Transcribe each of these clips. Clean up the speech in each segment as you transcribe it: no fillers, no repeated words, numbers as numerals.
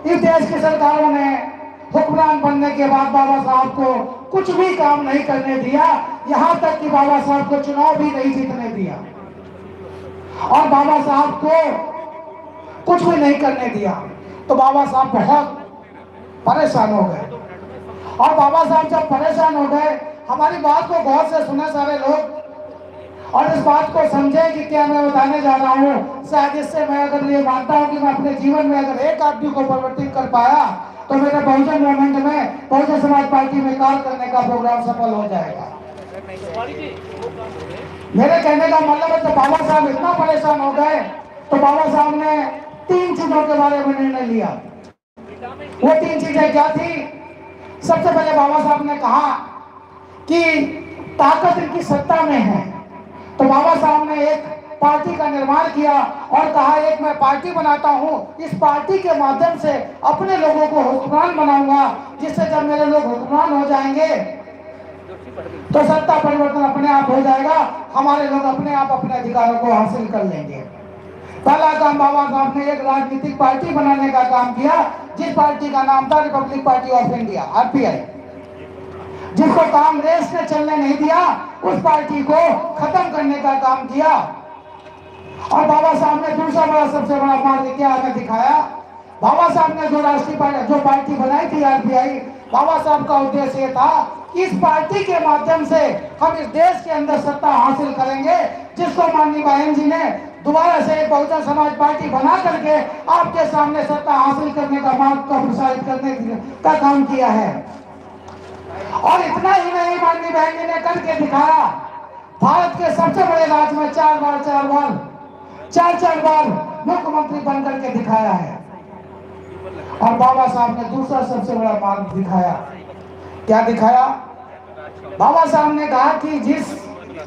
इस देश की सरकारों ने हुक्मरान बनने के बाद बाबा साहब को कुछ भी काम नहीं करने दिया, यहाँ तक कि बाबा साहब को चुनाव भी नहीं जीतने दिया और बाबा साहब को कुछ भी नहीं करने दिया। तो बाबा साहब बहुत परेशान हो गए और बाबा साहब जब परेशान हो गए, हमारी बात को गौर से सुने सारे लोग और इस बात को समझे कि क्या मैं बताने जा रहा हूँ। शायद इससे मैं अगर ये मानता हूँ कि मैं अपने जीवन में अगर एक आदमी को परिवर्तित कर पाया तो मेरे बहुजन मूवमेंट में, बहुजन समाज पार्टी में कार्य करने का प्रोग्राम सफल हो जाएगा। मेरे कहने का मतलब है, जब बाबा साहब इतना परेशान हो गए तो बाबा साहब ने 3 चीजों के बारे में निर्णय लिया। वो 3 चीजें क्या थी? सबसे पहले बाबा साहब ने कहा कि ताकत इनकी सत्ता में है, तो बाबा साहब ने एक पार्टी का निर्माण किया और कहा एक मैं पार्टी बनाता हूं, इस पार्टी के माध्यम से अपने लोगों को हुक्मरान बनाऊंगा, जिससे जब मेरे लोग हुक्मरान हो जाएंगे तो सत्ता परिवर्तन अपने आप हो जाएगा, हमारे लोग अपने आप अपने अधिकारों को हासिल कर लेंगे। पहला काम बाबा साहब ने एक राजनीतिक पार्टी बनाने का काम किया, जिस पार्टी का नाम था Republic party of India, RPI, जिसको कांग्रेस ने चलने नहीं दिया, उस पार्टी को खत्म करने का काम किया। और बाबा साहब ने दूसरा बड़ा, सबसे बड़ा मार्ग क्या हमें दिखाया? बाबा साहब ने जो राष्ट्रीय पार्टी, जो पार्टी बनाई थी आरपीआई, बाबा साहब का उद्देश्य ये था कि इस पार्टी के माध्यम से हम इस देश के अंदर सत्ता हासिल करेंगे, जिसको माननीय बहन जी ने दोबारा से बहुजन समाज पार्टी बना करके आपके सामने सत्ता हासिल करने का मार्ग को प्रसारित करने का काम किया है। और इतना ही नहीं, माननीय बहन जी ने करके दिखाया। भारत के सबसे बड़े राज्य में 4 बार मुख्यमंत्री बनकर के दिखाया है। और बाबा साहब ने दूसरा सबसे बड़ा मार्ग दिखाया। क्या दिखाया? बाबा साहब ने कहा कि जिस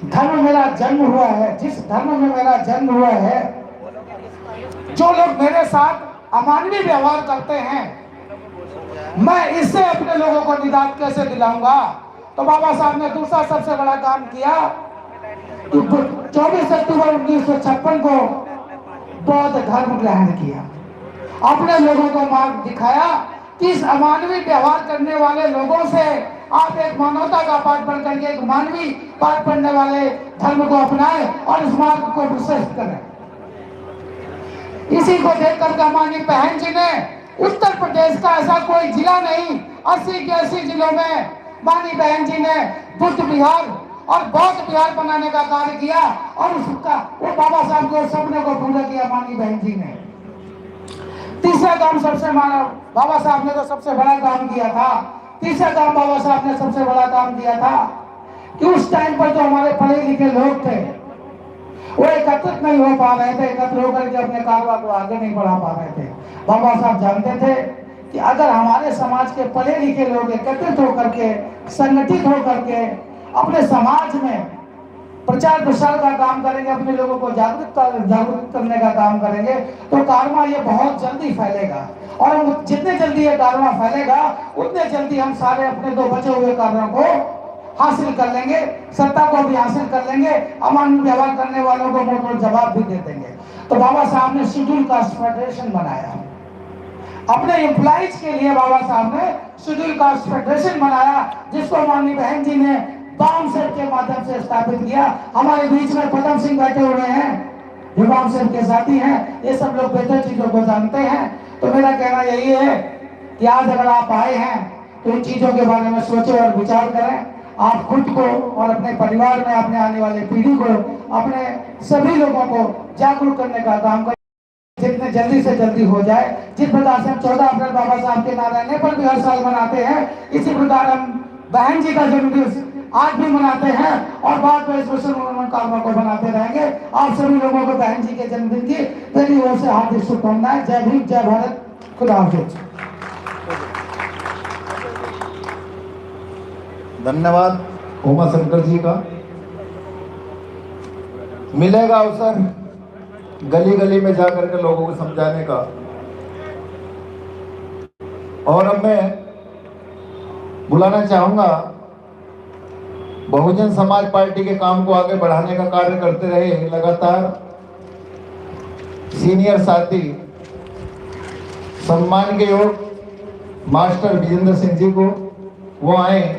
धर्म में मेरा जन्म हुआ है, जिस धर्म में मेरा जन्म हुआ है, जो लोग मेरे साथ अमानवीय व्यवहार करते हैं, मैं इससे अपने लोगों को निजात कैसे दिलाऊंगा? तो बाबा साहब ने दूसरा सबसे बड़ा काम किया कि 24 अक्टूबर 1956 को बौद्ध धर्म ग्रहण किया। अपने लोगों को मार्ग दिखाया कि इस अमानवीय व्यवहार करने वाले लोगों से आप एक मानवता का पाठ पढ़ करके एक मानवीय पाठ पढ़ने वाले धर्म को अपनाएं और इस मार्ग को प्रशस्त करें। इसी को देखकर माननीय बहन जी ने उत्तर प्रदेश का ऐसा कोई जिला नहीं, 80 के 80 जिलों में माननीय बहन जी ने बुद्ध विहार और बौद्ध विहार बनाने का कार्य किया और उसका वो बाबा साहब के सपने को पूरा किया माननीय बहन जी ने। तीसरा काम बाबा साहब ने तो सबसे बड़ा काम किया था। तीसरा काम बाबा साहब ने सबसे बड़ा काम किया था कि उस टाइम पर जो हमारे पढ़े लिखे लोग थे वो एकत्रित नहीं हो पा रहे थे, एकत्र होकर के अपने कारवा को आगे नहीं बढ़ा पा रहे थे। बाबा साहब जानते थे कि अगर हमारे समाज के पढ़े लिखे लोग एकत्रित होकर के, संगठित होकर के अपने समाज में प्रचार प्रसार का काम करेंगे, अपने लोगों को जागरूक करने का काम करेंगे, तो कारवा ये बहुत जल्दी फैलेगा। और जितने जल्दी ये कारवा फैलेगा उतने जल्दी हम सारे अपने 2 बचे हुए कार्यों को हासिल कर लेंगे, सत्ता को भी हासिल कर लेंगे, अमानवीय व्यवहार करने वालों को मुंह जवाब भी दे देंगे। तो बाबा साहब ने शेड्यूल कास्ट फेडरेशन बनाया। अपने एम्प्लॉइज के लिए बाबा साहब ने शेड्यूल कास्ट फेडरेशन बनाया, जिसको माननीय बहन जी ने बाम सेव के माध्यम से स्थापित किया। हमारे बीच में पदम सिंह बैठे हुए हैं, जो बाम सेव के साथी हैं, ये सब लोग बेहतर चीजों को जानते हैं। तो मेरा कहना यही है कि आज अगर आप आए हैं तो इन चीजों के बारे में सोचें और विचार करें। आप खुद को और अपने परिवार में अपने आने वाले पीढ़ी को, अपने सभी लोगों को जागरूक करने का काम करें, जितने जल्दी से जल्दी हो जाए। जिस प्रकार से हम 14 अप्रैल बाबा साहब के नारायण पर भी हर साल मनाते हैं, इसी प्रकार हम बहन जी का जन्मदिवस आज भी मनाते हैं और बाद में इस मनोकामना को बनाते रहेंगे। आप सभी लोगों को बहन जी के जन्मदिन की मेरी ओर से हार्दिक शुभकामनाएं। जय भीम, जय भारत, खुदा हाफिज। धन्यवाद उमा शंकर जी का। मिलेगा अवसर गली गली में जाकर के लोगों को समझाने का। और अब मैं बुलाना चाहूंगा बहुजन समाज पार्टी के काम को आगे बढ़ाने का कार्य करते रहे लगातार सीनियर साथी सम्मान के योग मास्टर विजेंद्र सिंह जी को, वो आए।